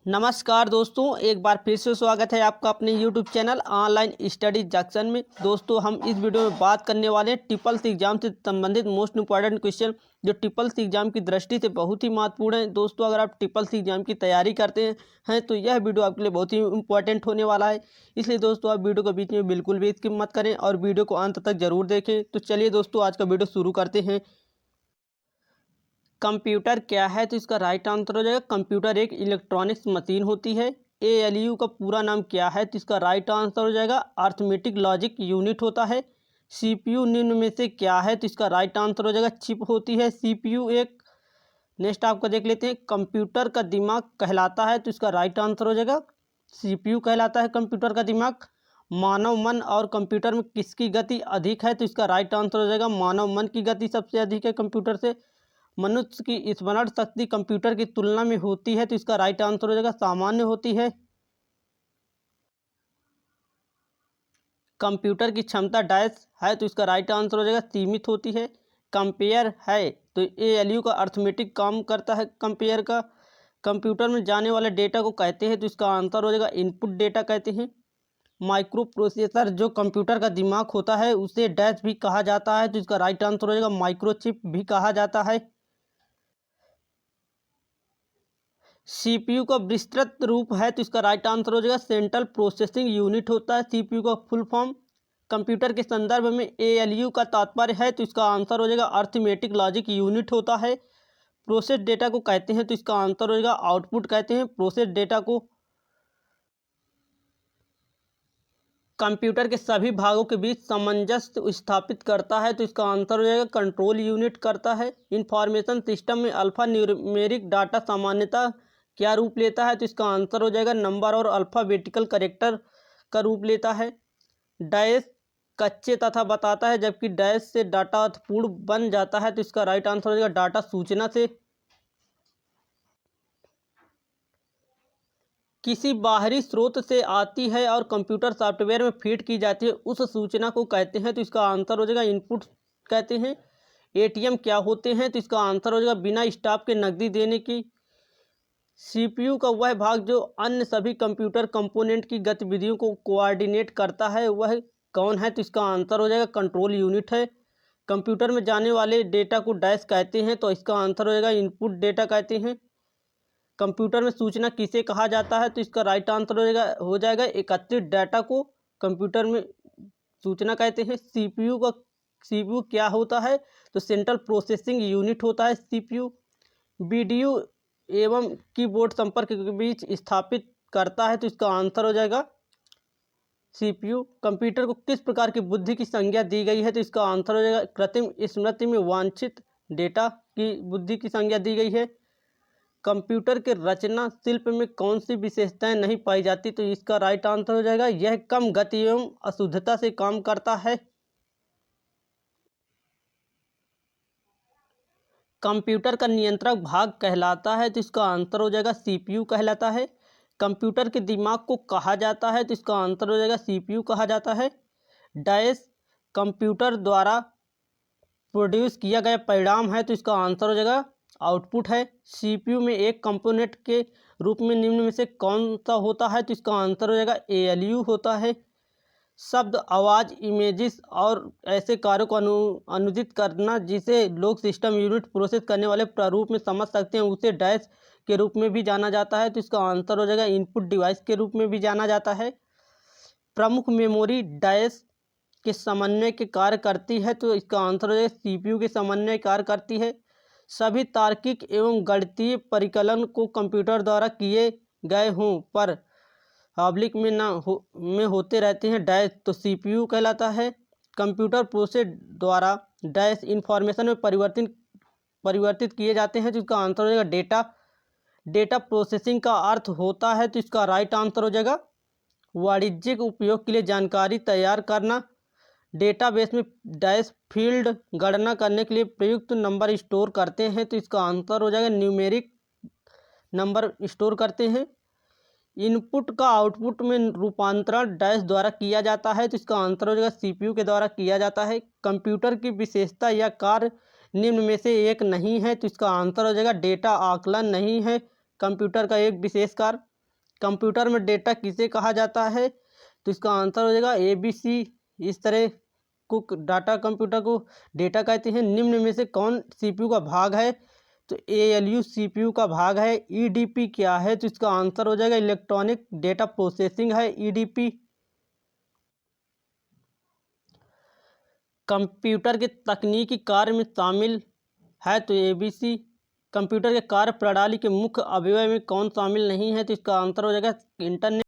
नमस्कार दोस्तों, एक बार फिर से स्वागत है आपका अपने YouTube channel online study junction में। दोस्तों, हम इस वीडियो में बात करने वाले हैं ट्रिपल सी एग्जाम से संबंधित मोस्ट इंपॉर्टेंट क्वेश्चन जो ट्रिपल सी एग्जाम की दृष्टि से बहुत ही महत्वपूर्ण है। दोस्तों, अगर आप ट्रिपल सी एग्जाम की तैयारी करते हैं तो यह वीडियो आपके लिए बहुत ही इंपॉर्टेंट होने वाला है। इसलिए दोस्तों, आप वीडियो को बीच में बिल्कुल भी स्किप मत करें और वीडियो को अंत तक जरूर देखें। तो चलिए दोस्तों, आज का वीडियो शुरू करते हैं। कंप्यूटर क्या है? तो इसका राइट आंसर हो जाएगा कंप्यूटर एक इलेक्ट्रॉनिक्स मशीन होती है। एएलयू का पूरा नाम क्या है? तो इसका राइट आंसर हो जाएगा अर्थमेटिक लॉजिक यूनिट होता है। सीपीयू निम्न में से क्या है? तो इसका राइट आंसर हो जाएगा चिप होती है सीपीयू एक। नेक्स्ट आपको देख लेते हैं, कंप्यूटर का दिमाग कहलाता है। तो इसका राइट आंसर हो जाएगा सीपीयू कहलाता है कंप्यूटर का दिमाग। मानव मन और कंप्यूटर में किसकी गति अधिक है? तो इसका राइट आंसर हो जाएगा मानव मन की गति सबसे अधिक है कंप्यूटर से। मनुष्य की स्मरण शक्ति कंप्यूटर की तुलना में होती है। तो इसका राइट आंसर हो जाएगा सामान्य होती है। कंप्यूटर की क्षमता डैश है। तो इसका राइट आंसर हो जाएगा सीमित होती है। कंपेयर है तो एएलयू का अर्थमेटिक काम करता है कंपेयर का। कंप्यूटर में जाने वाले डेटा को कहते हैं। तो इसका आंसर हो जाएगा इनपुट डेटा कहते हैं। माइक्रो प्रोसेसर जो कंप्यूटर का दिमाग होता है उसे डैश भी कहा जाता है। तो इसका राइट आंसर हो जाएगा माइक्रोचिप भी कहा जाता है। सीपीयू का विस्तृत रूप है। तो इसका राइट आंसर हो जाएगा सेंट्रल प्रोसेसिंग यूनिट होता है सीपीयू का फुल फॉर्म। कंप्यूटर के संदर्भ में एएलयू का तात्पर्य है। तो इसका आंसर हो जाएगा अर्थमेटिक लॉजिक यूनिट होता है। प्रोसेस डेटा को कहते हैं। तो इसका आंसर हो जाएगा आउटपुट कहते हैं प्रोसेस डेटा को। कंप्यूटर के सभी भागों के बीच सामंजस्य स्थापित करता है। तो इसका आंसर हो जाएगा कंट्रोल यूनिट करता है। इंफॉर्मेशन सिस्टम में अल्फा न्यूमेरिक डाटा सामान्यतः क्या रूप लेता है? तो इसका आंसर हो जाएगा नंबर और अल्फ़ाबेटिकल कैरेक्टर का रूप लेता है। डैश कच्चे तथा बताता है, जबकि डैश से डाटा अर्थपूर्ण बन जाता है। तो इसका राइट आंसर हो जाएगा डाटा सूचना से। किसी बाहरी स्रोत से आती है और कंप्यूटर सॉफ्टवेयर में फीड की जाती है उस सूचना को कहते हैं। तो इसका आंसर हो जाएगा इनपुट कहते हैं। एटीएम क्या होते हैं? तो इसका आंसर हो जाएगा बिना स्टाफ के नकदी देने की। सीपीयू का वह भाग जो अन्य सभी कंप्यूटर कंपोनेंट की गतिविधियों को कोऑर्डिनेट करता है वह कौन है? तो इसका आंसर हो जाएगा कंट्रोल यूनिट है। कंप्यूटर में जाने वाले डेटा को डैश कहते हैं। तो इसका आंसर हो जाएगा इनपुट डेटा कहते हैं। कंप्यूटर में सूचना किसे कहा जाता है? तो इसका राइट आंसर हो जाएगा एकत्रित डाटा को कंप्यूटर में सूचना कहते हैं। सीपीयू क्या होता है? तो सेंट्रल प्रोसेसिंग यूनिट होता है सीपीयू। वीडियो एवं कीबोर्ड संपर्क के बीच स्थापित करता है। तो इसका आंसर हो जाएगा सीपीयू। कंप्यूटर को किस प्रकार की बुद्धि की संज्ञा दी गई है? तो इसका आंसर हो जाएगा कृत्रिम स्मृति में वांछित डेटा की बुद्धि की संज्ञा दी गई है। कंप्यूटर के रचना शिल्प में कौन सी विशेषताएं नहीं पाई जाती? तो इसका राइट आंसर हो जाएगा यह कम गति एवं अशुद्धता से काम करता है। कंप्यूटर का नियंत्रक भाग कहलाता है। तो इसका आंसर हो जाएगा सीपीयू कहलाता है। कंप्यूटर के दिमाग को कहा जाता है। तो इसका आंसर हो जाएगा सीपीयू कहा जाता है। डैश कंप्यूटर द्वारा प्रोड्यूस किया गया परिणाम है। तो इसका आंसर हो जाएगा आउटपुट है। सीपीयू में एक कंपोनेंट के रूप में निम्न में से कौन सा होता है? तो इसका आंसर हो जाएगा एएलयू होता है। शब्द, आवाज़, इमेजेस और ऐसे कार्यों को अनुदित करना जिसे लोग सिस्टम यूनिट प्रोसेस करने वाले प्रारूप में समझ सकते हैं उसे डैश के रूप में भी जाना जाता है। तो इसका आंसर हो जाएगा इनपुट डिवाइस के रूप में भी जाना जाता है। प्रमुख मेमोरी डैश के समन्वय के कार्य करती है। तो इसका आंसर हो जाएगा सीपीयू के समन्वय कार्य करती है। सभी तार्किक एवं गणितीय परिकलन को कंप्यूटर द्वारा किए गए हों पर पब्लिक में होते रहते हैं डैश। तो सीपीयू कहलाता है। कंप्यूटर प्रोसेस द्वारा डैश इंफॉर्मेशन में परिवर्तित किए जाते हैं। तो इसका आंसर हो जाएगा डेटा। डेटा प्रोसेसिंग का अर्थ होता है। तो इसका राइट आंसर हो जाएगा वाणिज्यिक उपयोग के लिए जानकारी तैयार करना। डेटाबेस में डैश फील्ड गणना करने के लिए प्रयुक्त नंबर स्टोर करते हैं। तो इसका आंसर हो जाएगा न्यूमेरिक नंबर स्टोर करते हैं। इनपुट का आउटपुट में रूपांतरण डैश द्वारा किया जाता है। तो इसका आंसर हो जाएगा सीपीयू के द्वारा किया जाता है। कंप्यूटर की विशेषता या कार्य निम्न में से एक नहीं है। तो इसका आंसर हो जाएगा डेटा आकलन नहीं है कंप्यूटर का एक विशेष कार्य। कंप्यूटर में डेटा किसे कहा जाता है? तो इसका आंसर हो जाएगा ABC। इस तरह को डाटा कंप्यूटर को डेटा कहते हैं। निम्न में से कौन CPU का भाग है? तो ALU CPU का भाग है। EDP क्या है? तो इसका आंसर हो जाएगा इलेक्ट्रॉनिक डेटा प्रोसेसिंग है EDP। कंप्यूटर के तकनीकी कार्य में शामिल है तो ABC। कंप्यूटर के कार्य प्रणाली के मुख्य अवयव में कौन शामिल नहीं है? तो इसका आंसर हो जाएगा इंटरनेट।